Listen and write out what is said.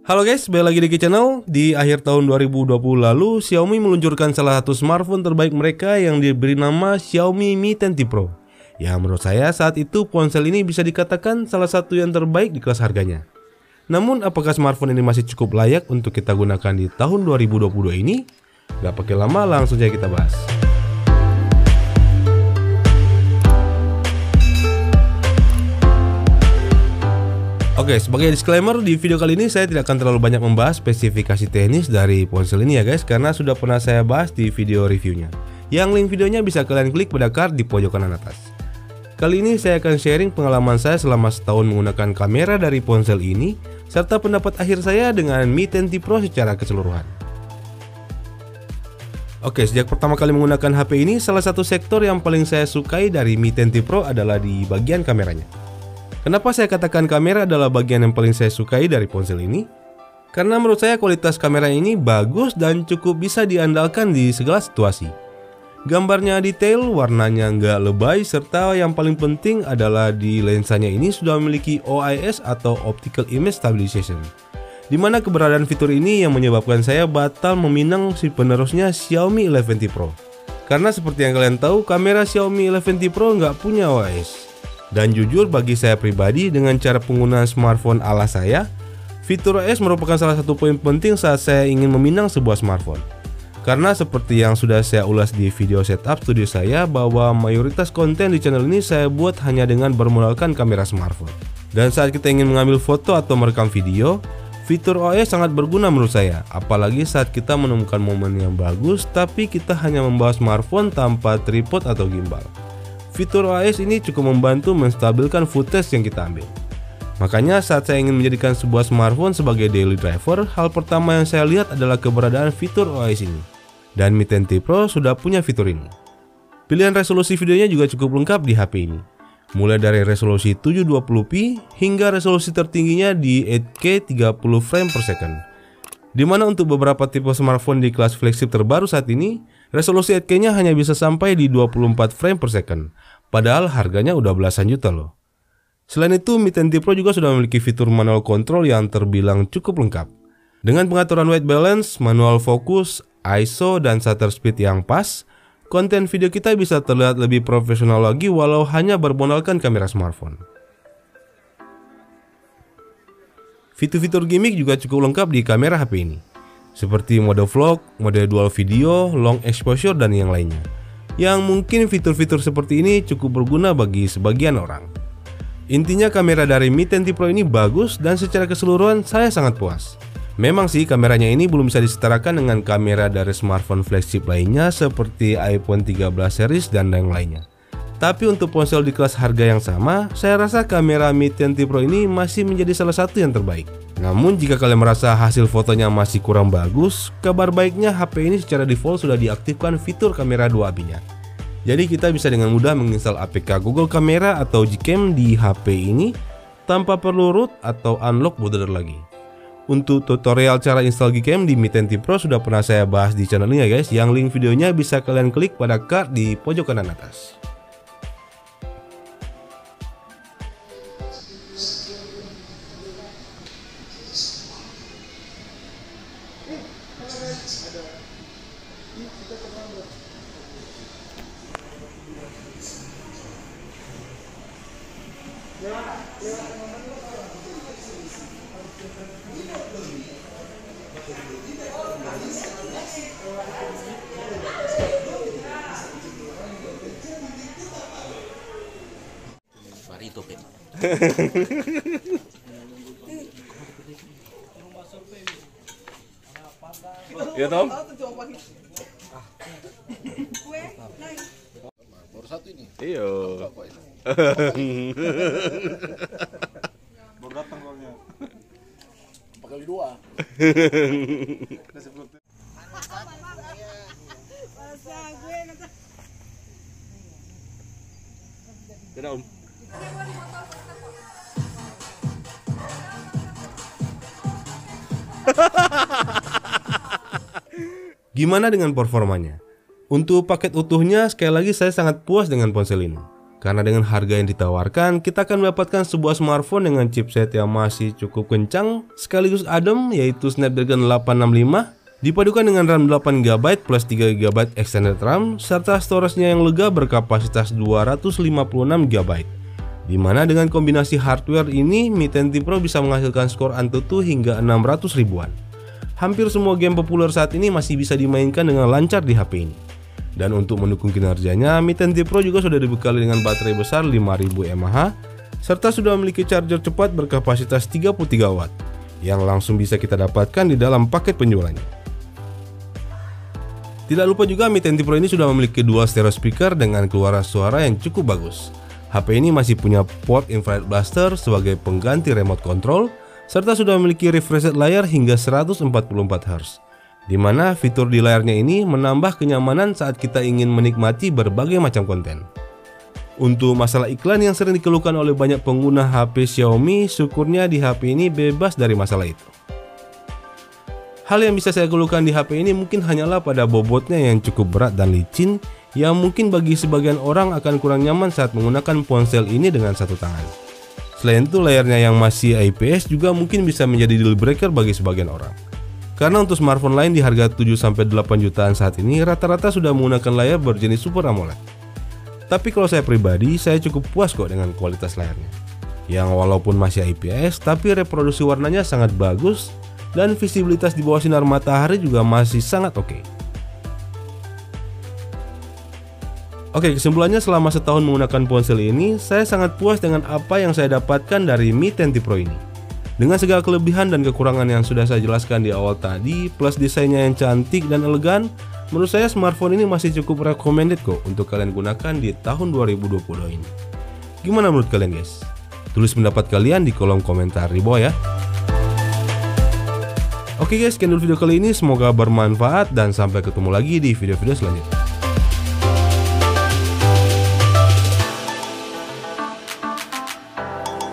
Halo guys, balik lagi di Ki Channel. Di akhir tahun 2020 lalu, Xiaomi meluncurkan salah satu smartphone terbaik mereka yang diberi nama Xiaomi Mi 10T Pro. Ya, menurut saya saat itu ponsel ini bisa dikatakan salah satu yang terbaik di kelas harganya. Namun, apakah smartphone ini masih cukup layak untuk kita gunakan di tahun 2022 ini? Gak pakai lama, langsung saja kita bahas. Oke, sebagai disclaimer, di video kali ini saya tidak akan terlalu banyak membahas spesifikasi teknis dari ponsel ini ya guys, karena sudah pernah saya bahas di video reviewnya. Yang link videonya bisa kalian klik pada card di pojok kanan atas. Kali ini saya akan sharing pengalaman saya selama setahun menggunakan kamera dari ponsel ini, serta pendapat akhir saya dengan Mi 10T Pro secara keseluruhan. Oke, sejak pertama kali menggunakan HP ini, salah satu sektor yang paling saya sukai dari Mi 10T Pro adalah di bagian kameranya. Kenapa saya katakan kamera adalah bagian yang paling saya sukai dari ponsel ini? Karena menurut saya kualitas kamera ini bagus dan cukup bisa diandalkan di segala situasi. Gambarnya detail, warnanya nggak lebay, serta yang paling penting adalah di lensanya ini sudah memiliki OIS atau Optical Image Stabilization. Dimana keberadaan fitur ini yang menyebabkan saya batal meminang si penerusnya Xiaomi 11T Pro. Karena seperti yang kalian tahu, kamera Xiaomi 11T Pro nggak punya OIS. Dan jujur bagi saya pribadi, dengan cara penggunaan smartphone ala saya, fitur OIS merupakan salah satu poin penting saat saya ingin meminang sebuah smartphone. Karena seperti yang sudah saya ulas di video setup studio saya, bahwa mayoritas konten di channel ini saya buat hanya dengan bermodalkan kamera smartphone. Dan saat kita ingin mengambil foto atau merekam video, fitur OIS sangat berguna menurut saya. Apalagi saat kita menemukan momen yang bagus tapi kita hanya membawa smartphone tanpa tripod atau gimbal. Fitur OIS ini cukup membantu menstabilkan footage yang kita ambil. Makanya saat saya ingin menjadikan sebuah smartphone sebagai daily driver, hal pertama yang saya lihat adalah keberadaan fitur OIS ini. Dan Mi 10T Pro sudah punya fitur ini. Pilihan resolusi videonya juga cukup lengkap di HP ini. Mulai dari resolusi 720p hingga resolusi tertingginya di 8K 30 frame per second. Dimana untuk beberapa tipe smartphone di kelas flagship terbaru saat ini, resolusi 8K-nya hanya bisa sampai di 24 frame per second. Padahal harganya udah belasan juta loh. Selain itu, Mi 10T Pro juga sudah memiliki fitur manual control yang terbilang cukup lengkap. Dengan pengaturan white balance, manual fokus, ISO, dan shutter speed yang pas, konten video kita bisa terlihat lebih profesional lagi walau hanya bermodalkan kamera smartphone. Fitur-fitur gimmick juga cukup lengkap di kamera HP ini, seperti mode vlog, mode dual video, long exposure, dan yang lainnya. Yang mungkin fitur-fitur seperti ini cukup berguna bagi sebagian orang. Intinya kamera dari Mi 10T Pro ini bagus dan secara keseluruhan saya sangat puas. Memang sih kameranya ini belum bisa disetarakan dengan kamera dari smartphone flagship lainnya seperti iPhone 13 series dan yang lainnya. Tapi untuk ponsel di kelas harga yang sama, saya rasa kamera Mi 10T Pro ini masih menjadi salah satu yang terbaik. Namun jika kalian merasa hasil fotonya masih kurang bagus, kabar baiknya HP ini secara default sudah diaktifkan fitur kamera 2API-nya. Jadi kita bisa dengan mudah menginstal APK Google Camera atau Gcam di HP ini tanpa perlu root atau unlock bootloader lagi. Untuk tutorial cara install Gcam di Mi 10T Pro sudah pernah saya bahas di channel ini ya guys, yang link videonya bisa kalian klik pada card di pojok kanan atas. Barito Pep. Ya Tom? Baru satu ini. Iya. Baru datang golnya. 4x2. Dadah Om. Gimana dengan performanya? Untuk paket utuhnya, sekali lagi saya sangat puas dengan ponsel ini. Karena dengan harga yang ditawarkan, kita akan mendapatkan sebuah smartphone dengan chipset yang masih cukup kencang sekaligus adem, yaitu Snapdragon 865 dipadukan dengan RAM 8GB plus 3GB extended RAM serta storage-nya yang lega berkapasitas 256GB. Dimana dengan kombinasi hardware ini, Mi 10T Pro bisa menghasilkan skor Antutu hingga 600 ribuan. Hampir semua game populer saat ini masih bisa dimainkan dengan lancar di HP ini. Dan untuk mendukung kinerjanya, Mi 10T Pro juga sudah dibekali dengan baterai besar 5000 mAh serta sudah memiliki charger cepat berkapasitas 33 watt yang langsung bisa kita dapatkan di dalam paket penjualannya. Tidak lupa juga Mi 10T Pro ini sudah memiliki dual stereo speaker dengan keluaran suara yang cukup bagus. HP ini masih punya port infrared blaster sebagai pengganti remote control serta sudah memiliki refresh rate layar hingga 144Hz. Di mana fitur di layarnya ini menambah kenyamanan saat kita ingin menikmati berbagai macam konten. Untuk masalah iklan yang sering dikeluhkan oleh banyak pengguna HP Xiaomi, syukurnya di HP ini bebas dari masalah itu. Hal yang bisa saya keluhkan di HP ini mungkin hanyalah pada bobotnya yang cukup berat dan licin, yang mungkin bagi sebagian orang akan kurang nyaman saat menggunakan ponsel ini dengan satu tangan. Selain itu, layarnya yang masih IPS juga mungkin bisa menjadi deal breaker bagi sebagian orang. Karena untuk smartphone lain di harga 7-8 jutaan saat ini rata-rata sudah menggunakan layar berjenis Super AMOLED. Tapi kalau saya pribadi, saya cukup puas kok dengan kualitas layarnya. Yang walaupun masih IPS, tapi reproduksi warnanya sangat bagus dan visibilitas di bawah sinar matahari juga masih sangat oke. Oke, kesimpulannya selama setahun menggunakan ponsel ini, saya sangat puas dengan apa yang saya dapatkan dari Mi 10T Pro ini. Dengan segala kelebihan dan kekurangan yang sudah saya jelaskan di awal tadi, plus desainnya yang cantik dan elegan, menurut saya smartphone ini masih cukup recommended kok untuk kalian gunakan di tahun 2022 ini. Gimana menurut kalian guys? Tulis pendapat kalian di kolom komentar di bawah ya. Oke guys, sekian dulu video kali ini, semoga bermanfaat dan sampai ketemu lagi di video-video selanjutnya.